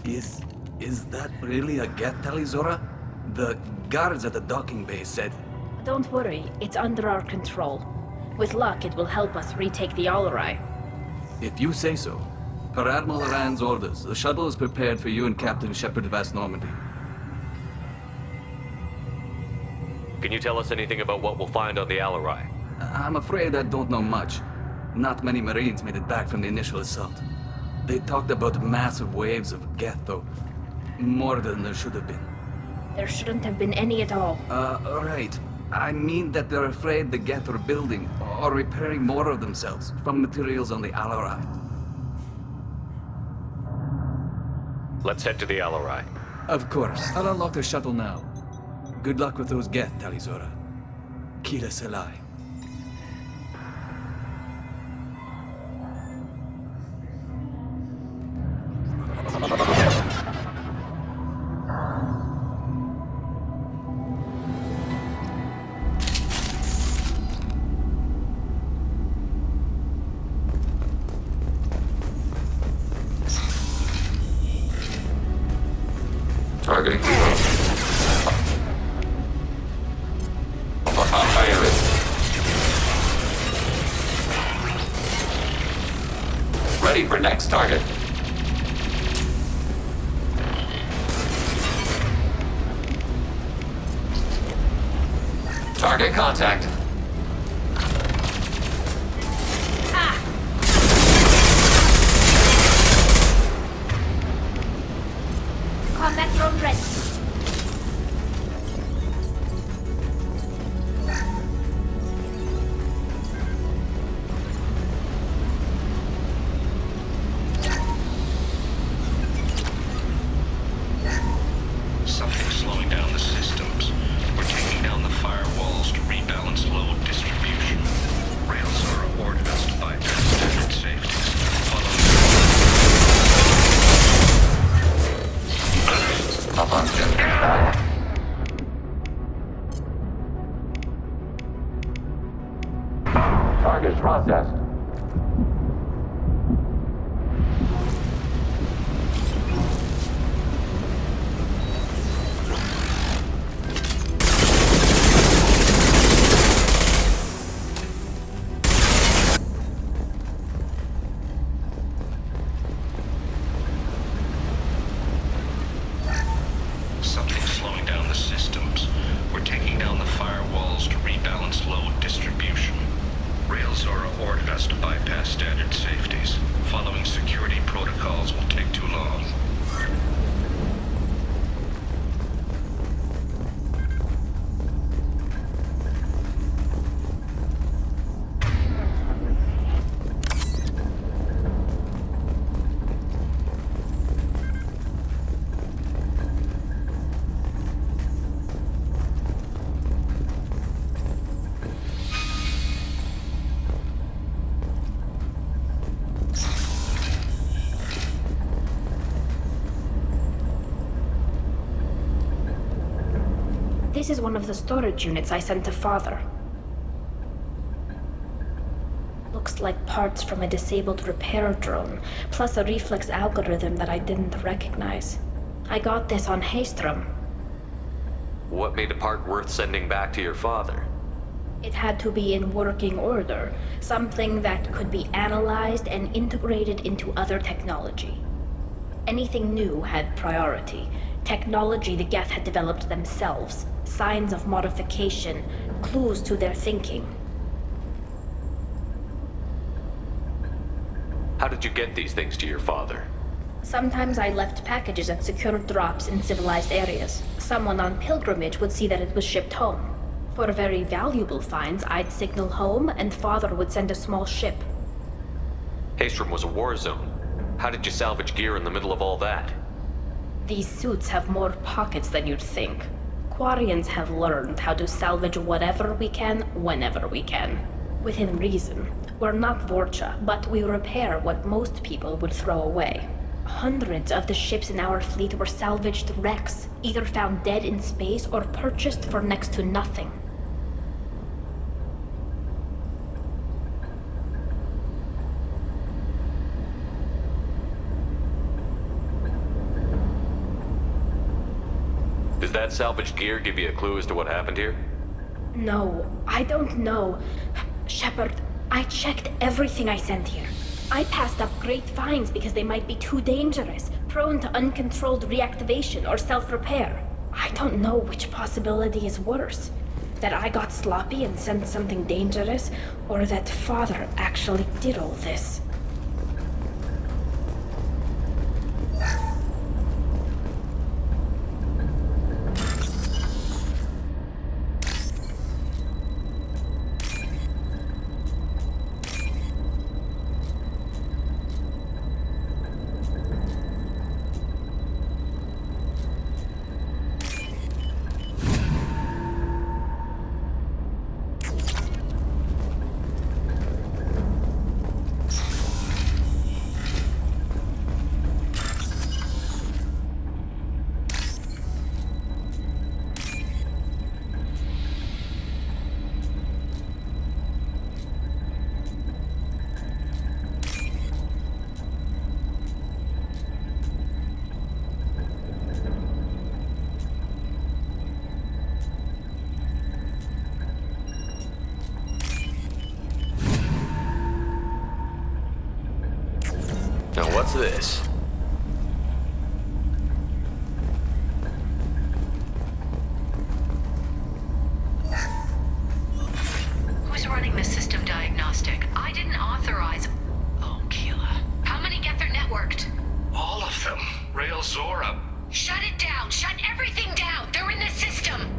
Is... is that really a Geth, Tali? The guards at the docking bay said... Don't worry, it's under our control. With luck, it will help us retake the Alarei. If you say so. Per Admiral Rand's orders, the shuttle is prepared for you and Captain Shepard of West Normandy. Can you tell us anything about what we'll find on the Alarei? I'm afraid I don't know much. Not many Marines made it back from the initial assault. They talked about massive waves of Geth, though. More than there should have been. There shouldn't have been any at all. Right. I mean that they're afraid the Geth are building or repairing more of themselves from materials on the Alarei. Let's head to the Alarei. Of course. I'll unlock the shuttle now. Good luck with those Geth, Tali. Kila Selai. Targeting hero. Ready for next target. Target contact. Combat drone ready. Something's slowing down the systems. We're taking down the firewalls to rebalance load distribution. Rails are ordered us to bypass standard safeties. Target processed. Something's slowing down the systems. We're taking down the firewalls to rebalance load distribution. Rails are ordered us to bypass standard safeties. Following security protocols will take too long. This is one of the storage units I sent to Father. Looks like parts from a disabled repair drone, plus a reflex algorithm that I didn't recognize. I got this on Haystrom. What made a part worth sending back to your father? It had to be in working order, something that could be analyzed and integrated into other technology. Anything new had priority. Technology the Geth had developed themselves, signs of modification, clues to their thinking. How did you get these things to your father? Sometimes I left packages at secure drops in civilized areas. Someone on pilgrimage would see that it was shipped home. For very valuable finds, I'd signal home, and Father would send a small ship. Haystrom was a war zone. How did you salvage gear in the middle of all that? These suits have more pockets than you'd think. Quarians have learned how to salvage whatever we can, whenever we can. Within reason. We're not Vorcha, but we repair what most people would throw away. Hundreds of the ships in our fleet were salvaged wrecks, either found dead in space or purchased for next to nothing. that salvaged gear give you a clue as to what happened here? No, I don't know. Shepard, I checked everything I sent here. I passed up great finds because they might be too dangerous, prone to uncontrolled reactivation or self-repair. I don't know which possibility is worse. That I got sloppy and sent something dangerous, or that Father actually did all this. Now what's this? Who's running the system diagnostic? I didn't authorize... Oh, Keela. How many get their networked? All of them. Rail Zora. Shut it down! Shut everything down! They're in the system!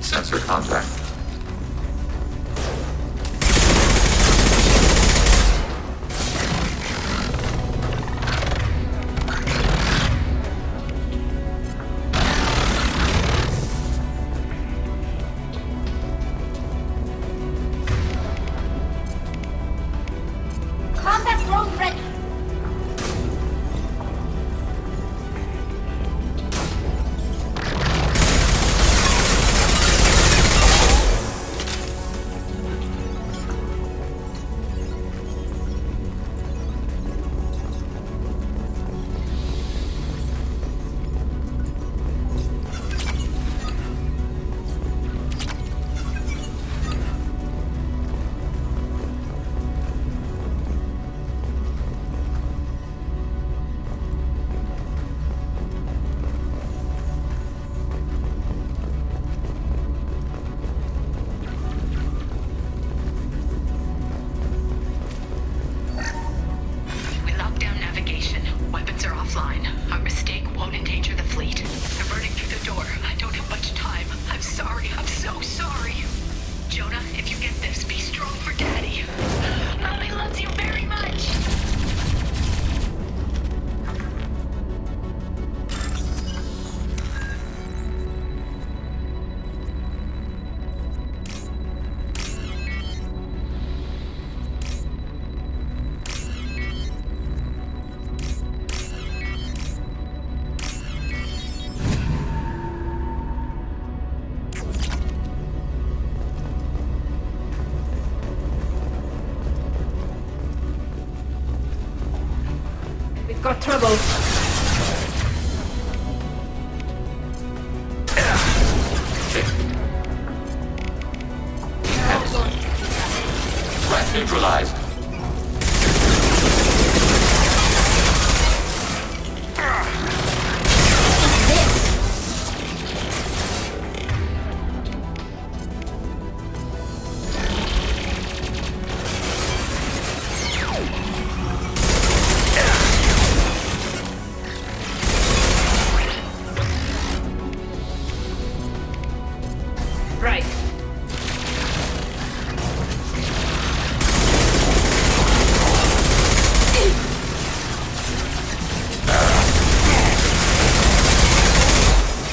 Sensor contact. Combat drone ready! We locked down navigation. Weapons are offline. Our mistake won't endanger the fleet. They're burning through the door. I don't have much time. I'm sorry. I'm so sorry. Jonah, if you get this, be strong for Daddy. Mommy loves you very much. We've got trouble. Threat neutralized. Right.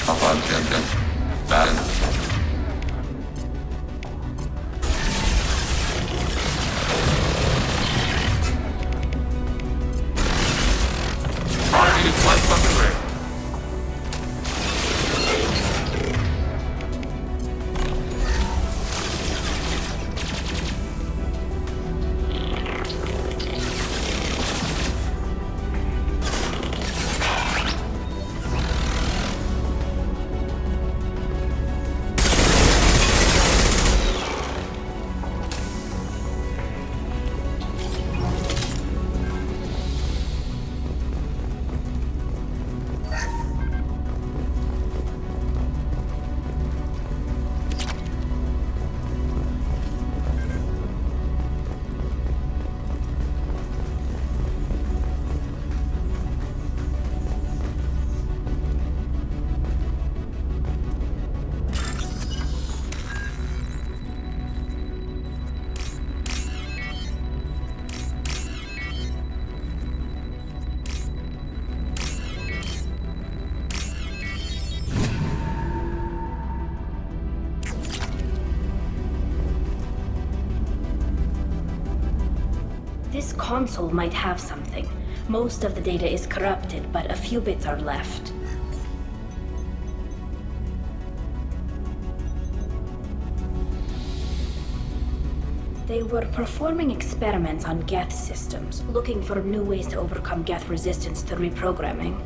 Up on tension. Balance. Target is light weapon ready. console might have something. Most of the data is corrupted, but a few bits are left. They were performing experiments on Geth systems, looking for new ways to overcome Geth resistance to reprogramming.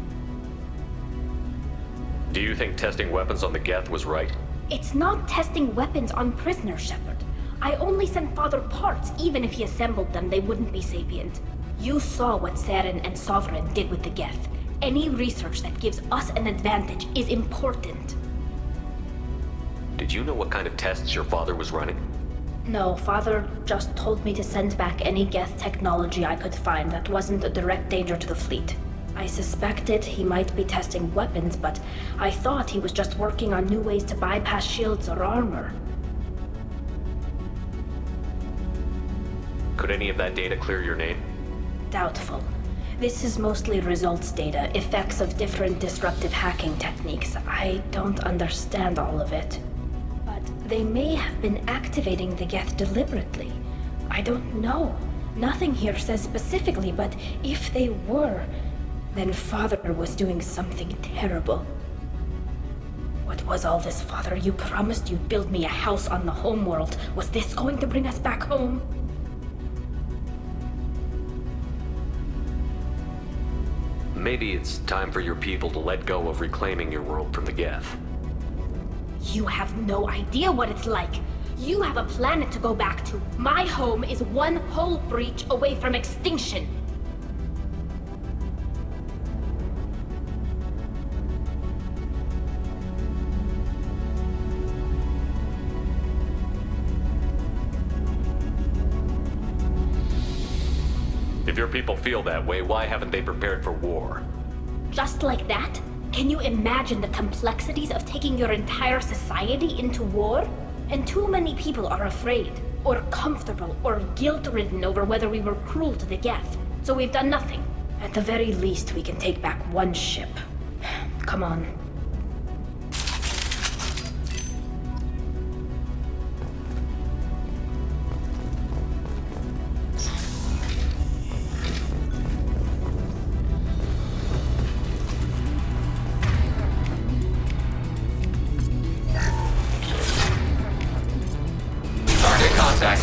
Do you think testing weapons on the Geth was right? It's not testing weapons on prisoners, Shepard. I only sent Father parts. Even if he assembled them, they wouldn't be sapient. You saw what Saren and Sovereign did with the Geth. Any research that gives us an advantage is important. Did you know what kind of tests your father was running? No, Father just told me to send back any Geth technology I could find that wasn't a direct danger to the fleet. I suspected he might be testing weapons, but I thought he was just working on new ways to bypass shields or armor. Could any of that data clear your name? Doubtful. This is mostly results data, effects of different disruptive hacking techniques. I don't understand all of it. But they may have been activating the Geth deliberately. I don't know. Nothing here says specifically, but if they were, then Father was doing something terrible. What was all this, Father? You promised you'd build me a house on the homeworld. Was this going to bring us back home? Maybe it's time for your people to let go of reclaiming your world from the Geth. You have no idea what it's like. You have a planet to go back to. My home is one hull breach away from extinction. If your people feel that way, why haven't they prepared for war? Just like that? Can you imagine the complexities of taking your entire society into war? And too many people are afraid, or comfortable, or guilt-ridden over whether we were cruel to the Geth. So we've done nothing. At the very least, we can take back one ship. Come on. Target contact.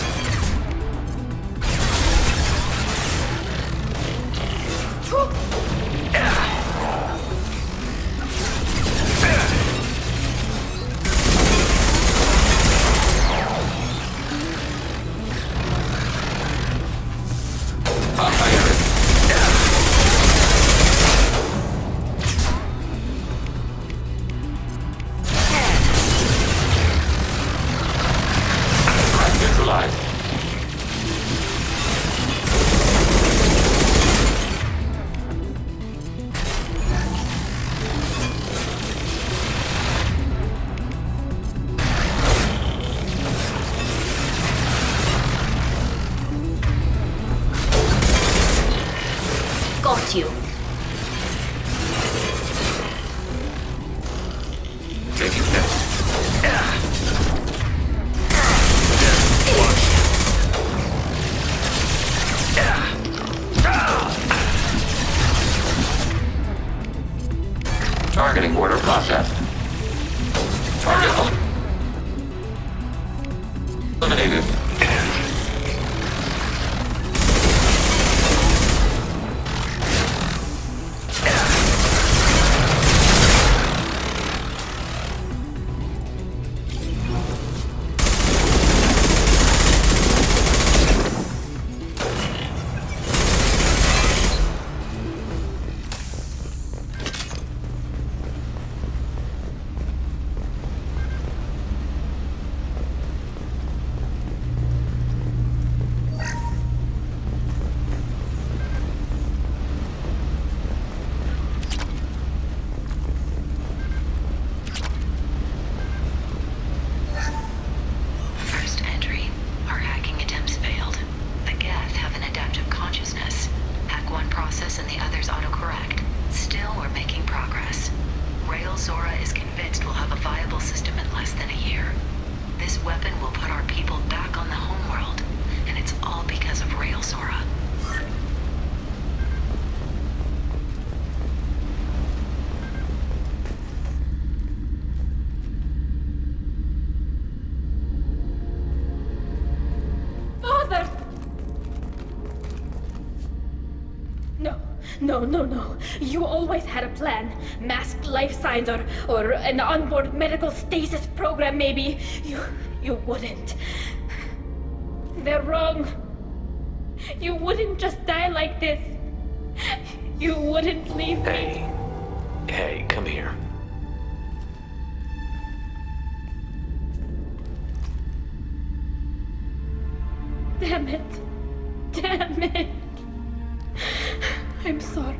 No. You always had a plan. Masked life signs or an onboard medical stasis program, maybe. You wouldn't. They're wrong. You wouldn't just die like this. You wouldn't leave me. Hey, come here. Damn it. I'm sorry.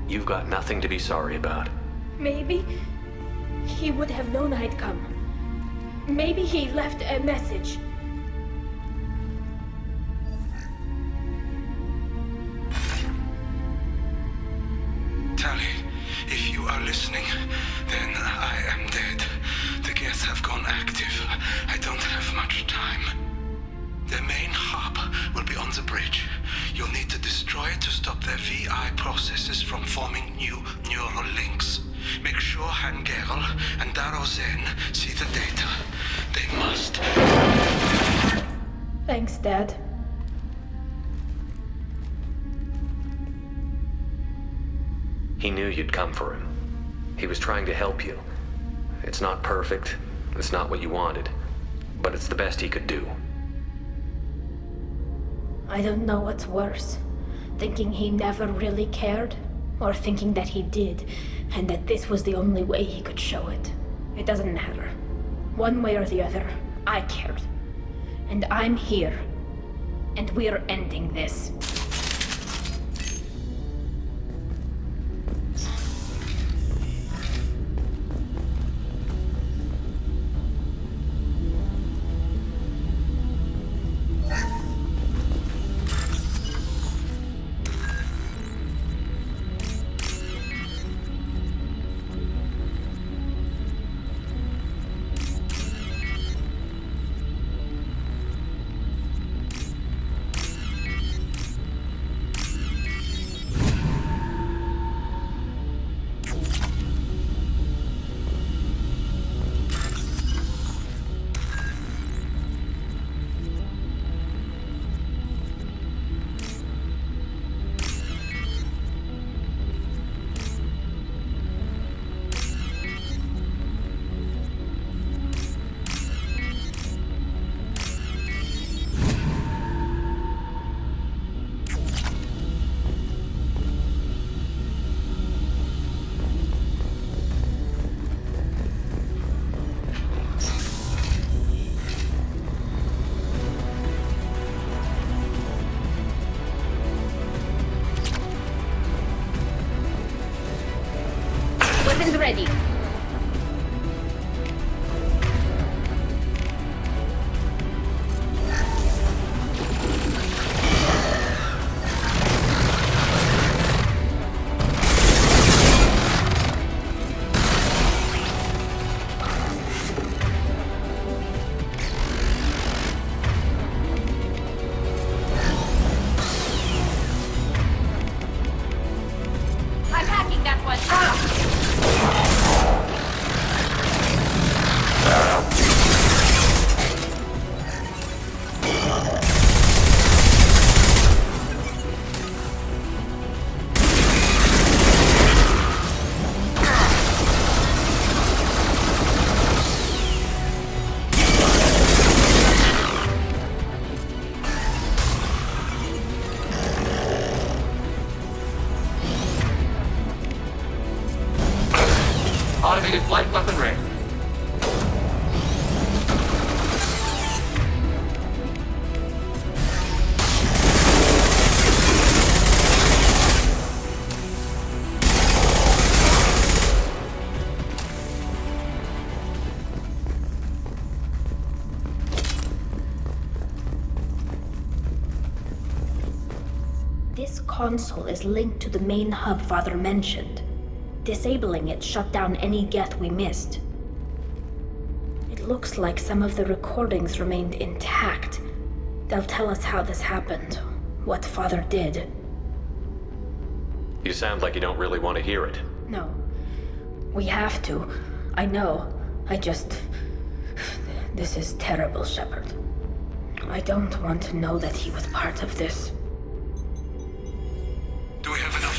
You've got nothing to be sorry about. Maybe he would have known I'd come. Maybe he left a message. Tali, if you are listening, then I am dead. The gets have gone active. I don't have much time. The main hub will be on the bridge. You'll need to destroy it to stop their VI processes from forming new neural links. Make sure Hangerl and Daro Zen see the data. They must. Thanks, Dad. He knew you'd come for him. He was trying to help you. It's not perfect. It's not what you wanted. But it's the best he could do. I don't know what's worse. Thinking he never really cared, or thinking that he did, and that this was the only way he could show it. It doesn't matter. One way or the other, I cared. And I'm here. And we're ending this. Weapons ready. I'm hacking that one. Automated flight weapon ready. This console is linked to the main hub Father mentioned. Disabling it shut down any geth we missed. It looks like some of the recordings remained intact. They'll tell us how this happened, what Father did. You sound like you don't really want to hear it. No. We have to. I know. This is terrible, Shepard. I don't want to know that he was part of this. Do we have enough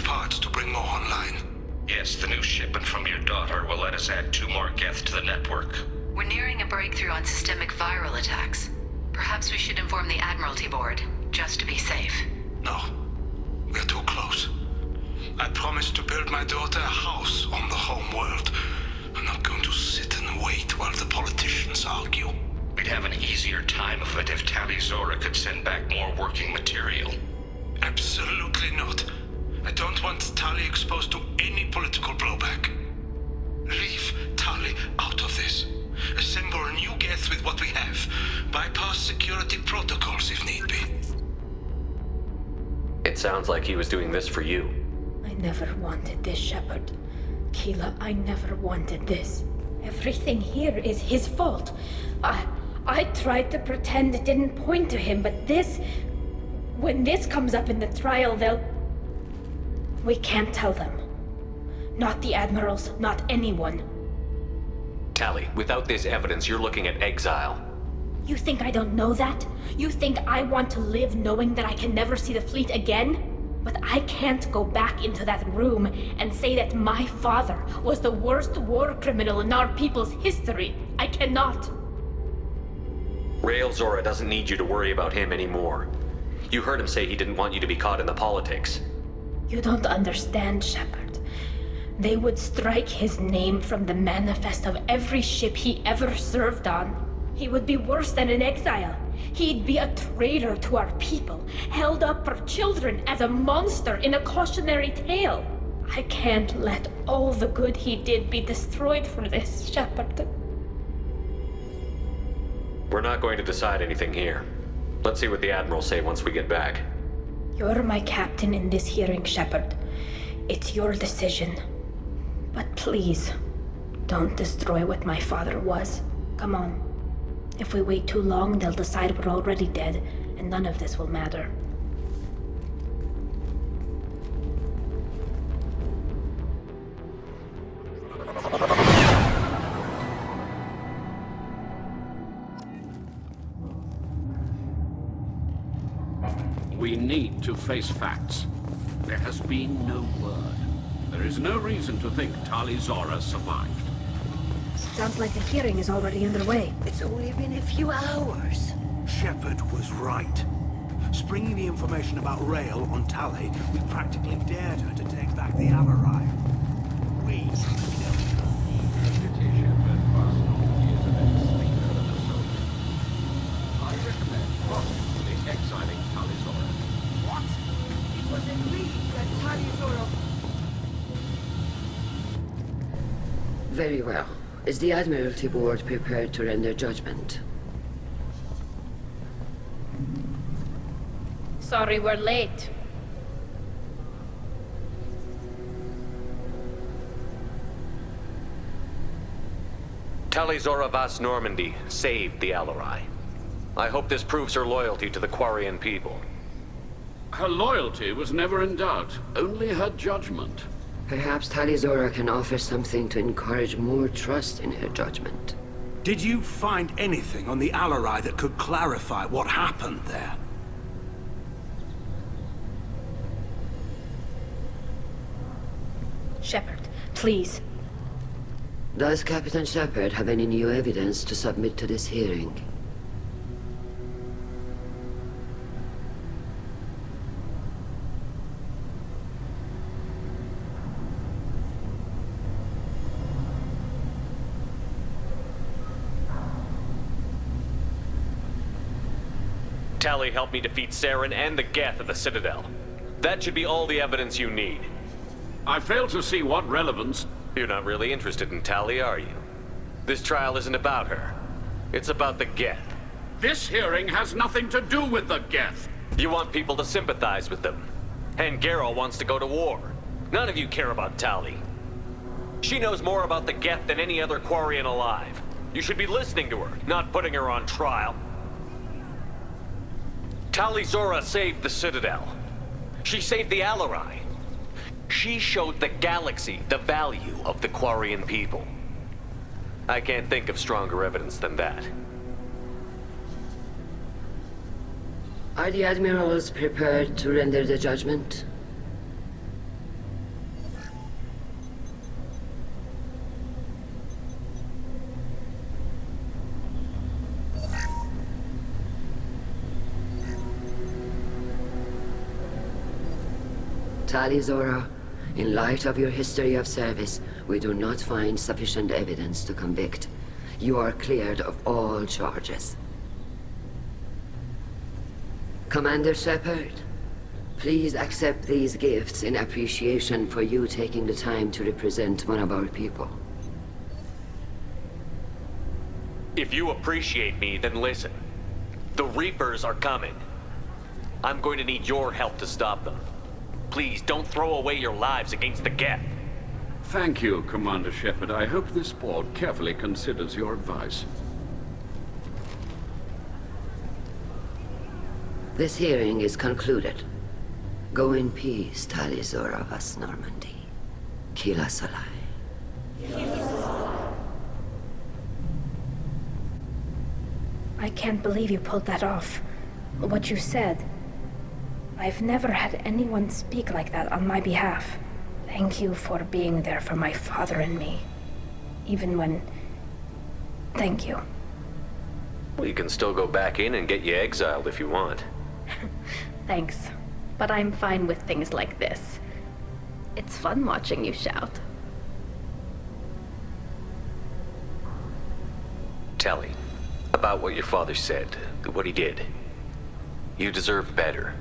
bring more online? Yes, the new shipment from your daughter will let us add 2 more Geth to the network. We're nearing a breakthrough on systemic viral attacks. Perhaps we should inform the Admiralty Board, just to be safe. No. We're too close. I promised to build my daughter a house on the home world. I'm not going to sit and wait while the politicians argue. We'd have an easier time of it if Tali Zora could send back more working material. Absolutely not. I don't want Tali exposed to any political blowback. Leave Tali out of this. Assemble a new Geth with what we have. Bypass security protocols if need be. It sounds like he was doing this for you. I never wanted this, Shepard. Keela, I never wanted this. Everything here is his fault. I tried to pretend it didn't point to him, but this... When this comes up in the trial, they'll... We can't tell them. Not the admirals, not anyone. Tali, without this evidence, you're looking at exile. You think I don't know that? You think I want to live knowing that I can never see the fleet again? But I can't go back into that room and say that my father was the worst war criminal in our people's history. I cannot. Rael Zora doesn't need you to worry about him anymore. You heard him say he didn't want you to be caught in the politics. You don't understand, Shepard. They would strike his name from the manifest of every ship he ever served on. He would be worse than an exile. He'd be a traitor to our people, held up for children as a monster in a cautionary tale. I can't let all the good he did be destroyed for this, Shepard. We're not going to decide anything here. Let's see what the Admirals say once we get back. You're my captain in this hearing, Shepard. It's your decision. But please, don't destroy what my father was. Come on. If we wait too long, they'll decide we're already dead, and none of this will matter. We need to face facts. There has been no word. There is no reason to think Tali Zora survived. Sounds like the hearing is already underway. It's only been a few hours. Shepard was right. Springing the information about Rael on Tali, we practically dared her to take back the Alarei. We I recommend possibly exiling Tali Zora. What? It was agreed that Tali Zora... Very well. Is the Admiralty Board prepared to render judgment? Sorry we're late. Tali Zora Vas Normandy saved the Alarei. I hope this proves her loyalty to the Quarian people. Her loyalty was never in doubt, only her judgment. Perhaps Tali Zora can offer something to encourage more trust in her judgment. Did you find anything on the Alarei that could clarify what happened there? Shepard, please. Does Captain Shepard have any new evidence to submit to this hearing? Tali helped me defeat Saren and the Geth at the Citadel. That should be all the evidence you need. I fail to see what relevance... You're not really interested in Tali, are you? This trial isn't about her. It's about the Geth. This hearing has nothing to do with the Geth. You want people to sympathize with them. And Geralt wants to go to war. None of you care about Tali. She knows more about the Geth than any other Quarian alive. You should be listening to her, not putting her on trial. Tali Zora saved the Citadel. She saved the Alarei. She showed the galaxy the value of the Quarian people. I can't think of stronger evidence than that. Are the Admirals prepared to render the judgment? Tali Zora, in light of your history of service, we do not find sufficient evidence to convict. You are cleared of all charges. Commander Shepard, please accept these gifts in appreciation for you taking the time to represent one of our people. If you appreciate me, then listen. The Reapers are coming. I'm going to need your help to stop them. Please, don't throw away your lives against the Geth. Thank you, Commander Shepard. I hope this board carefully considers your advice. This hearing is concluded. Go in peace, Tali Zora Vas Normandy. Kila Salai. I can't believe you pulled that off. What you said. I've never had anyone speak like that on my behalf. Thank you for being there for my father and me. Even when... Thank you. Well, you can still go back in and get you exiled if you want. Thanks. But I'm fine with things like this. It's fun watching you shout. Tali, about what your father said, what he did. You deserve better.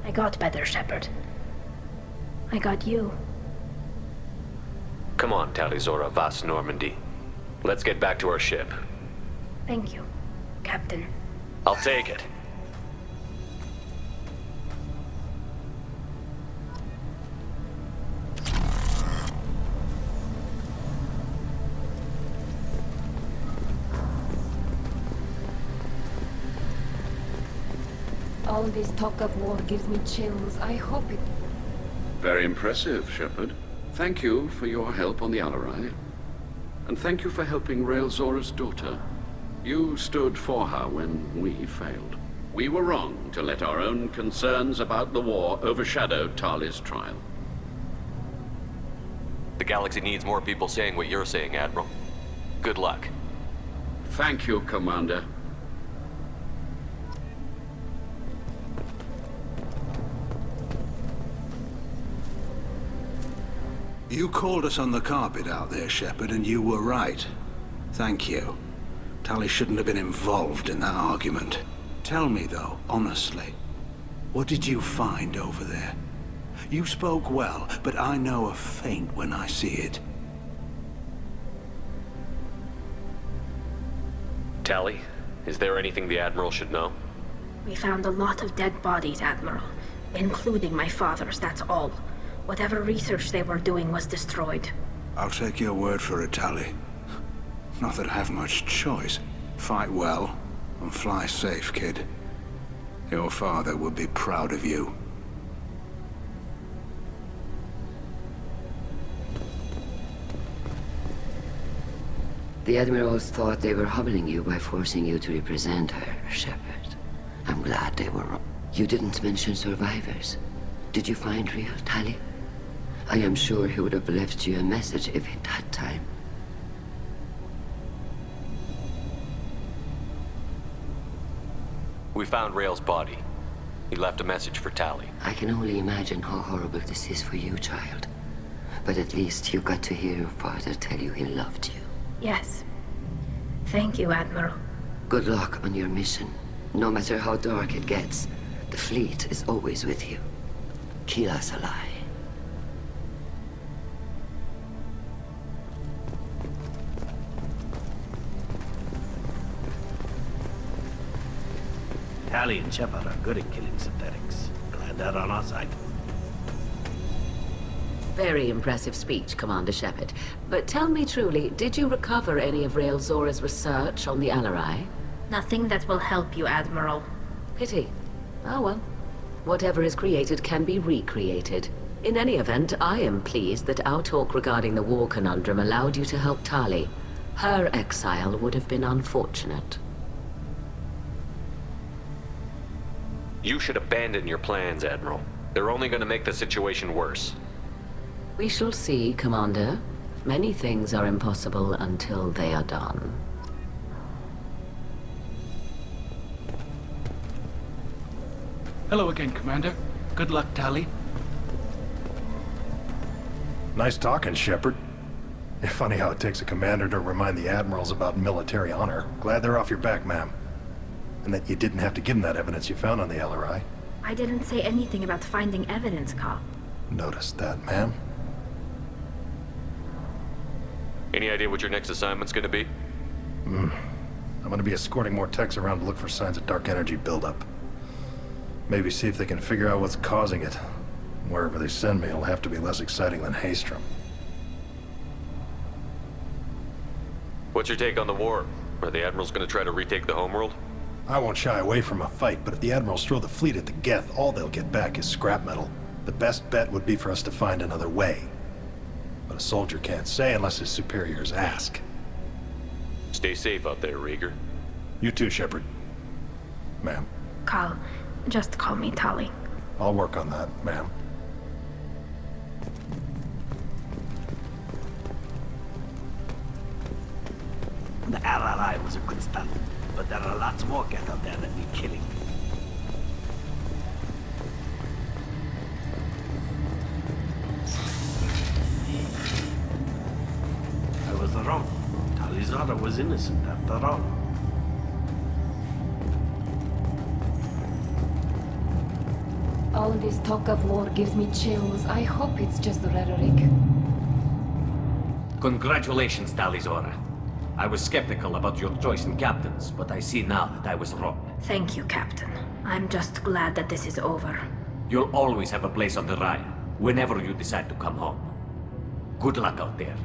I got better, Shepard. I got you. Come on, Tali Zora Vas Normandy. Let's get back to our ship. Thank you, Captain. I'll take it. All this talk of war gives me chills. I hope it... Very impressive, Shepard. Thank you for your help on the Alarei. And thank you for helping Rael Zora's daughter. You stood for her when we failed. We were wrong to let our own concerns about the war overshadow Tali's trial. The galaxy needs more people saying what you're saying, Admiral. Good luck. Thank you, Commander. You called us on the carpet out there, Shepard, and you were right. Thank you. Tali shouldn't have been involved in that argument. Tell me, though, honestly, what did you find over there? You spoke well, but I know a feint when I see it. Tali, is there anything the Admiral should know? We found a lot of dead bodies, Admiral. Including my father's, that's all. Whatever research they were doing was destroyed. I'll take your word for it, Tali. Not that I have much choice. Fight well, and fly safe, kid. Your father would be proud of you. The Admirals thought they were humbling you by forcing you to represent her, Shepard. I'm glad they were wrong. You didn't mention survivors. Did you find real Tali? I am sure he would have left you a message if he'd had time. We found Rael's body. He left a message for Tali. I can only imagine how horrible this is for you, child. But at least you got to hear your father tell you he loved you. Yes. Thank you, Admiral. Good luck on your mission. No matter how dark it gets, the fleet is always with you. Kila Salai. Tali and Shepard are good at killing synthetics. Glad they're on our side. Very impressive speech, Commander Shepard. But tell me truly, did you recover any of Rael Zora's research on the Alarei? Nothing that will help you, Admiral. Pity. Oh well. Whatever is created can be recreated. In any event, I am pleased that our talk regarding the war conundrum allowed you to help Tali. Her exile would have been unfortunate. You should abandon your plans, Admiral. They're only going to make the situation worse. We shall see, Commander. Many things are impossible until they are done. Hello again, Commander. Good luck, Tali. Nice talking, Shepard. It's funny how it takes a commander to remind the admirals about military honor. Glad they're off your back, ma'am. And that you didn't have to give them that evidence you found on the Alarei. I didn't say anything about finding evidence, Carl. Noticed that, ma'am. Any idea what your next assignment's gonna be? I'm gonna be escorting more techs around to look for signs of dark energy buildup. Maybe see if they can figure out what's causing it. Wherever they send me, it'll have to be less exciting than Haystrom. What's your take on the war? Are the admirals gonna try to retake the homeworld? I won't shy away from a fight, but if the admirals throw the fleet at the Geth, all they'll get back is scrap metal. The best bet would be for us to find another way. But a soldier can't say unless his superiors ask. Stay safe out there, Rieger. You too, Shepard. Ma'am. Carl, just call me Tali. I'll work on that, ma'am. The Alarei was a good stunt, but there are lots more Geth out there that need killing. I was wrong. Tali's order was innocent after all. All this talk of war gives me chills. I hope it's just rhetoric. Congratulations, Talizora. I was skeptical about your choice in captains, but I see now that I was wrong. Thank you, Captain. I'm just glad that this is over. You'll always have a place on the Rhine, whenever you decide to come home. Good luck out there.